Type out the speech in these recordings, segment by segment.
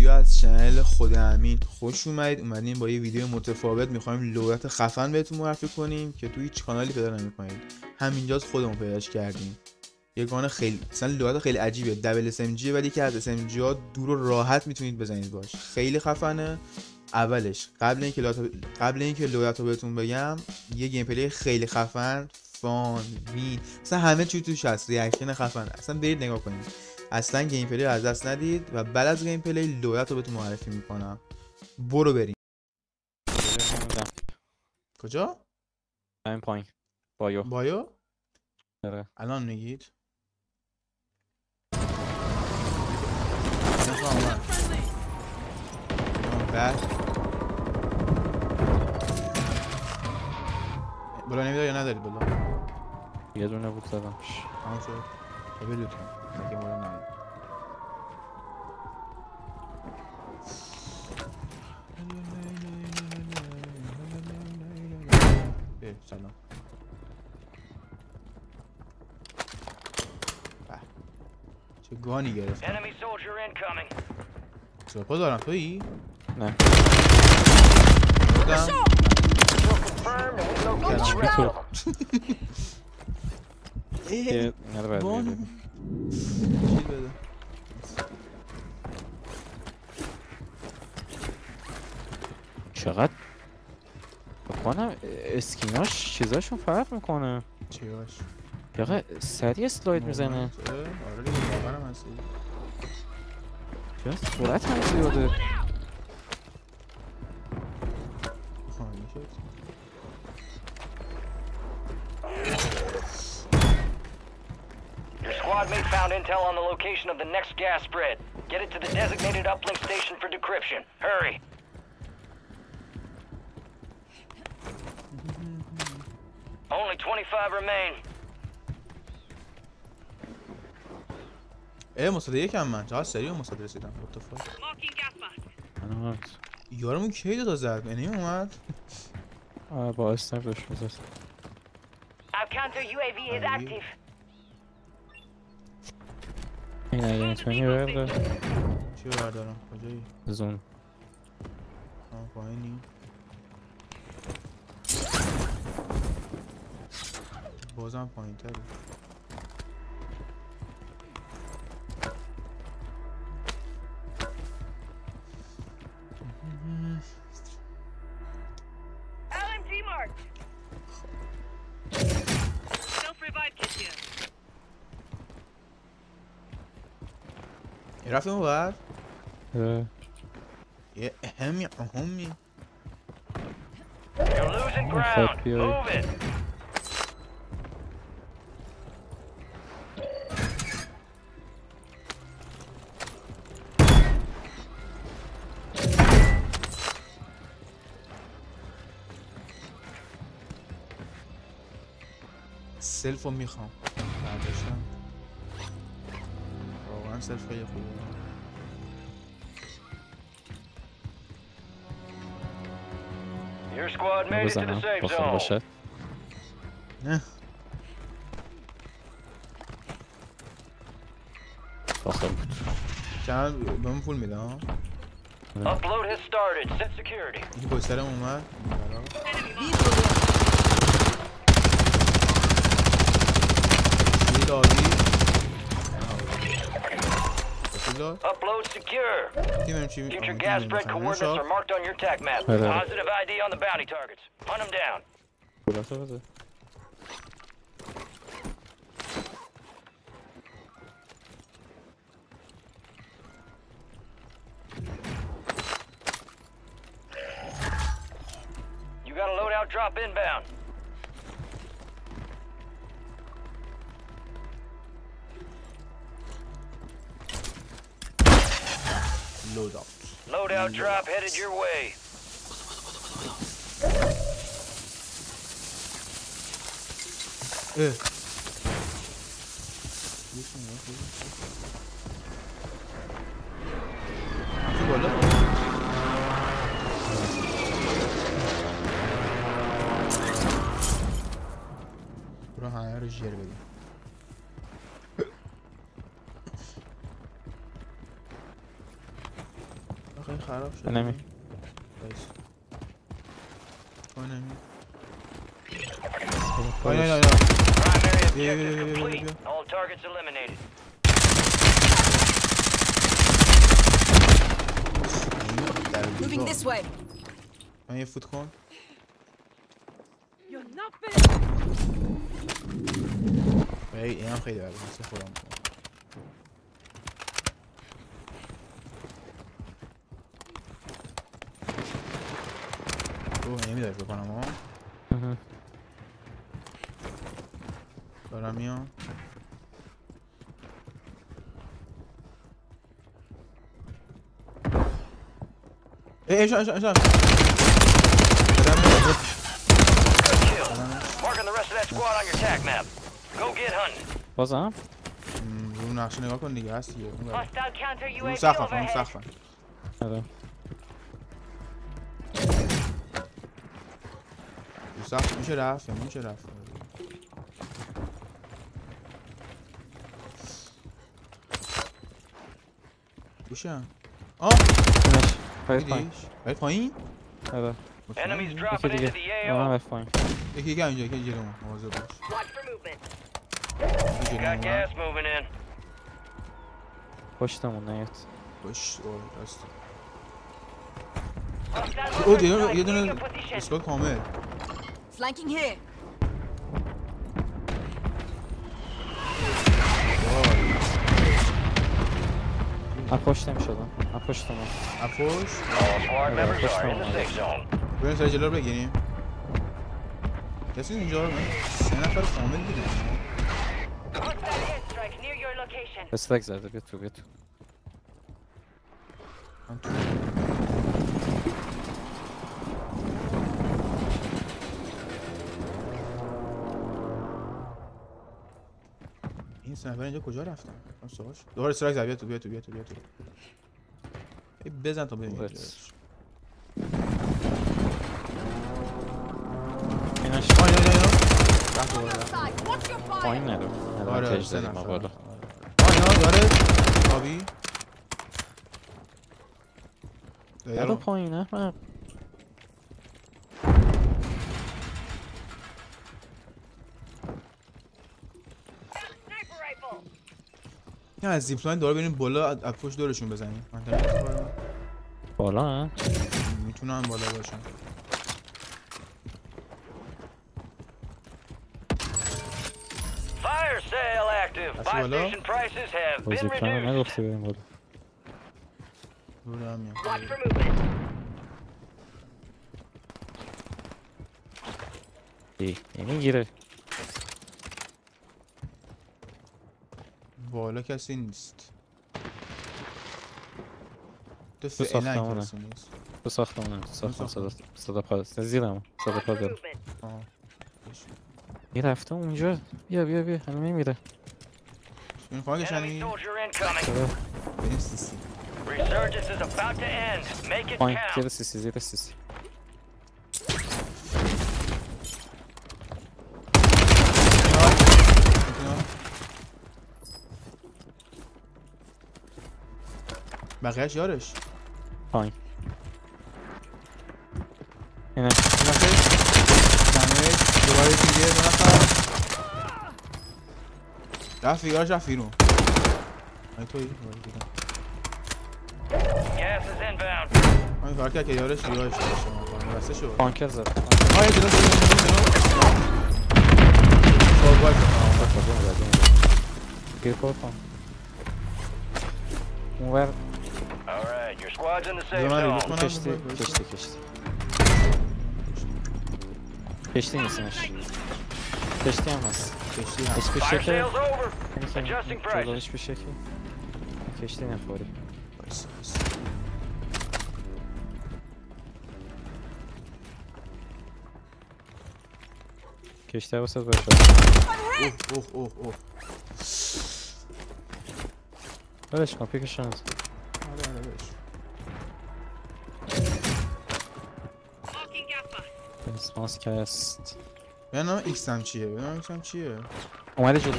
ویدیو از چنل خود امین خوش اومدیم با یه ویدیو متفاوت. میخوایم لویت خفن بهتون معرفی کنیم که تو هیچ کانالی پیدا نمی‌کنید. همینجاست خودمون پیداش کردیم. یه گان خیلی مثلا لویت خیلی عجیبه، دبل اس ام جی، ولی که از اس ام جی ها دور و راحت میتونید بزنید باش. خیلی خفنه. اولش قبل اینکه لویت رو بهتون بگم، یه گیم پلی خیلی خفن، فان، وین، مثلا همه چی توش هست، ریاکشن خفن. اصلا برید نگاه کنید. اصلا گیم پلی رو از دست ندید و بعد از گیم پلی لویت رو بهتون معرفی میکنم. برو بریم. کجا؟ همین پایین. بایو؟ آره. الان میگید؟ بلا نمیدار یا ندارید بلا؟ یه دونه بود زدمش. تمام شد. بلوتون مگه بلا ندارید. سلام. چه گانی گرفتم. سوپا دارم تویی؟ نه. چقدر بکنم اسکیناش چیزاشون فرق میکنه. چیاش؟ چقدر سریع اسلاید میزنه. آره دیگه باورم هستی. چرا سرعت هم زیاده. Your squad mate found intel on the location of the next gas spread. Get it to the designated uplink station for decryption. Hurry. Only 25 remain. مصاده یکم من چقدر سریع مصاده رسیدم. اتفاق یارمون کی دادا زد؟ یعنی اومد؟ با اسنپ داشت میزد. Our counter UAV is active. این اگه میتونی برده چی بردارم؟ کجایی؟ زون پایینی؟ بازم پایین تری. LMG marked. Self revive kit here. رفتیم اون بر؟ یه اهمی You're losing ground. Move it. سلفو میخوام برداشتم. واقعا سلف خیلی خوبه. Your squad made it to the safe zone. نه داخل بود. چند بهمون پول میده ها؟ Upload has started. Set security. این پشترم اومد. Upload secure. Future gas spread coordinates are marked on your TAC map. Positive ID on the bounty targets. Hunt them down. You got a loadout drop inbound. Loadout drop headed your way. برو همه رو جر بدیم. خیلی خراب شد. نمی بایست. نمی. خودش. Primary Yeah, objective yeah, yeah, complete. yeah. All targets eliminated. Moving this way. من یه فوت کن. You're not finished. این هم خیلی برای مثل خودم کن. اوه نمیدارش بکنم ها. دارم میام. اشان Good kill. Marking the rest of that squad on your tac map. Go get hunting. بازم؟ رو نقشه نگاه کن دیگه هست دیگه. Hostile counter رو UAV سقفم خانم overhead. سقفم. آره. رو سقف میشه رفت یا میشه رفت. میشه. آه اینش. باید پایین. دیدیش؟ باید پایین؟ آره. Enemies یکی dropping into دیگه. the آه AO. باید پایین. یکی دیگه اینجا یکی جلو مواظب باش. Watch for movement. یکی جلو Got اومد. gas moving in. پشتمون نیاد. باش راست. Hostile اوه hunter یه strike دونه near your position. اسکات کامل. Flanking here. پشت نمیشدم. پشتمون. افوش. All squad members push are in them the on. safe zone. بریم سر جلو رو بگیریم. کسی اینجا رو 3 نفر کامل دیدن. Hostile airstrike near your location. استرک زده. بیا تو. من تو. این 3 نفر اینجا کجا رفتن؟ سواش. دوباره استرایک زد. بیا تو. بزن تا ببینیم. اینش. اینا. رفت دوباره. Side. Watch your fire. پایین نرو. آره تج 3 دادیم نفر. بالا. اینا داره آبی. نرو پایین احمد. Sniper rifle. نه از زیپلاین دوباره بریم بالا از پشت دورشون بزنیم. من دارم بالا ها؟ میتونم بالا باشم. Fire sale active. That's Buy well, station prices have been بازی کنم reduced. نگفتی بریم بالا. رو دارم میام. Watch for movement. نمیگیره. بالا کسی نیست. تو ساختمونه. فعلا کسی نیست. تو ساختمون صدا پا زیرم. صدا پا For داره. movement. آه. این رفته اونجا. بیا همه میمیره. این خواهی Enemy کشنی soldier incoming. بریم سیسی. Resurgence is about to end. Make it پایین count. زیر سیسی. بقیهش یارش. پایین. اینه. دمش دوباره دیگه 2 نفر. رفت بیرون. این تویی دوباره دیگه. Gas is inbound. این کار کرد که یارش شما بسته شد. پانکر زد. آه جلو. گیر کن. اونور All right, your squad's in the safe من ریلیز zone. کنم. کشتی نیستنش. کشتی هم هست. کشتی هم. اسپیش Fire که sale's over. Adjusting prices. جلوش بشه که کشتی نخوری. کشتی واسه باشه. اوه. ولش کن پیکش نزن. آره بهش. Marking gas mask. اسماس که هست. ببینم ایکس هم چیه؟ اومده جلو.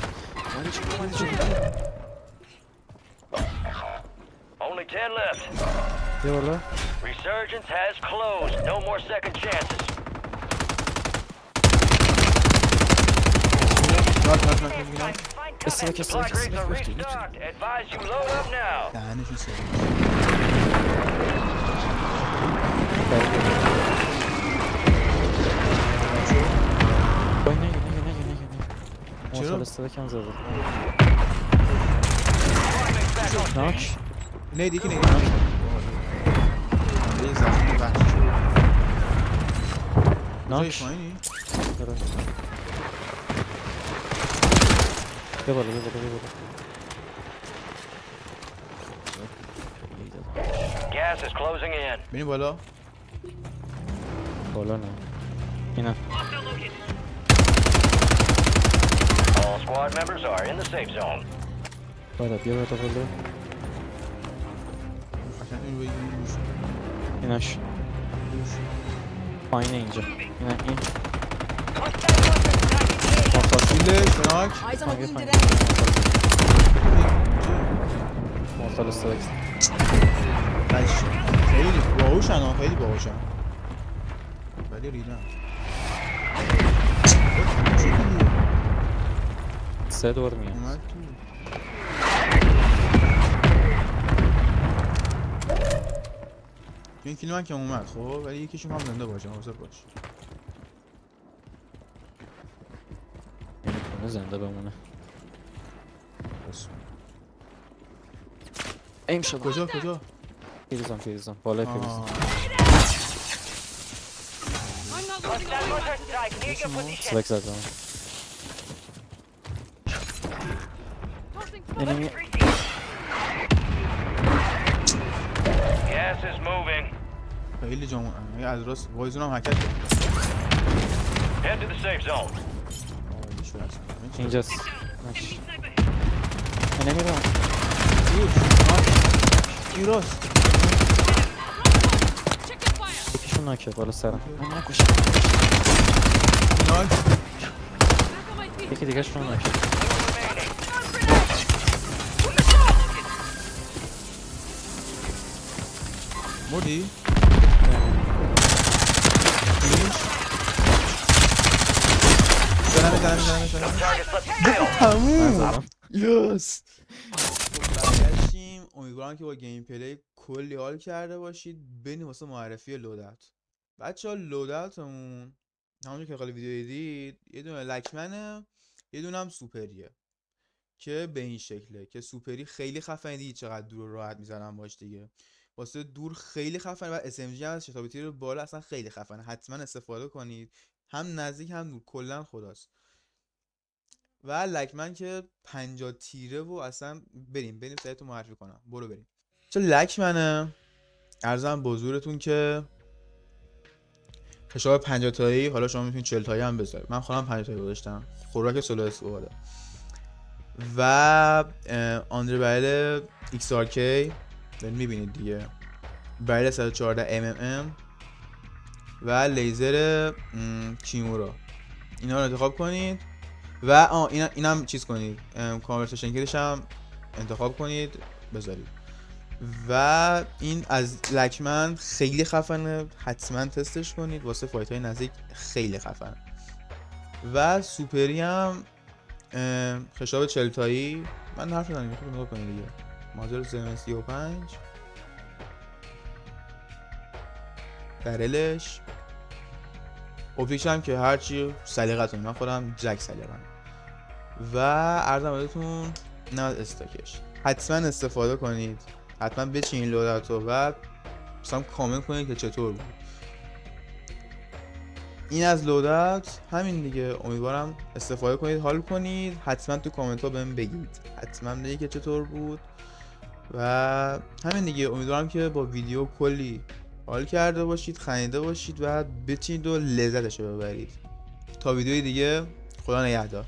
Only 10 left. بیا بالا. Resurgence has closed. No more second chances. میگم استراک Supply crates are گفتی. restocked. Advise you load up now. دهنشون سرویس. وای نگه. چرا؟ موتال استراک هم زده. ناک. نه دیگه نگه یه زخمی وحشی شد. ناک. جای پایینی؟ آره. بیا بالا. Gas is closing in. بینی بالا؟ بالا نه. اینا. All squad members are in the safe zone. بالا بیا بالا. قشنگ اینو بگیری روش. ایناش. پایینه اینجا. این. شیلش ناک. Eyes on a Fine, wounded fine. enemy. موتال استراک. خیلی باهوشن ها، خیلی باهوشن ولی ریدن. 3 دور میاد. اومد تو این کیلو من که اومد خب ولی یکیشون هم زنده باشه. حواست باش. نمیتونه زنده بمونه. بس. ایم شد. کجا پیروزم بالای پیروزم. آه. Hostile mortar strike near your position. سلک زدم. انمی. Gas is moving. خیلی جامعه از راست وایزون هم حرکت کرد. Head to the safe zone. عالی شد اصلا. اینجاست. ناش. انمی رو. این راست یکیشون ناکه بالا سرم. من نکشم. ناک یکی دیگه شون ناکه. مردی؟ زنم Targets left to kill. تموم یس. برگشتیم. امیدوارم که با گیم پلی کلی حال کرده باشید. بریم واسه معرفی لودات. بچه ها لوداتمون همونجور که خالی ویدیو دیدید یه دونه لکمنه یه دونه هم سوپریه که به این شکله که سوپری خیلی خفنه. دیگه چقدر دور راحت میزنم باش دیگه. واسه دور خیلی خفنه و SMG هم شتاب تیر بالا اصلا خیلی خفنه. حتما استفاده کنید. هم نزدیک هم دور کلا خداست. و لکمن که 50 تیره و اصلا بریم سایتو معرفی کنم. برو بریم. چه لکمنه ارزم بزرگتون که حساب 50 تایی. حالا شما میتونید 40 تایی هم بذارید. من خودم 50 تایی گذاشتم. خوراک سولو استفاده. و آندر بریل XRK میبینید دیگه. بریل 114 mm و لیزر کیمورا. اینا رو انتخاب کنید. و اینم چیز کنید. کانورسیشن کیتش هم انتخاب کنید بذارید. و این از لکمن خیلی خفنه. حتما تستش کنید. واسه فایت های نزدیک خیلی خفنه. و سوپری هم خشاب 40 تایی. من حرف ندارم میتونید نگاه کنید دیگه. ماجر زمن 35 برلش اپتیکش هم که هرچی سلیقتون. من خودم جک سلیقم. و عرضم بهتون نه استاکش حتما استفاده کنید. حتما بچینید لوداتو و مثلا کامنت کنید که چطور بود. این از لودات همین دیگه. امیدوارم استفاده کنید حال کنید. حتما تو کامنت ها بهم بگید. حتما بگید که چطور بود. و همین دیگه. امیدوارم که با ویدیو کلی حال کرده باشید خندیده باشید و بچینید و لذتشو ببرید. تا ویدیوی دیگه خدا نگهدار.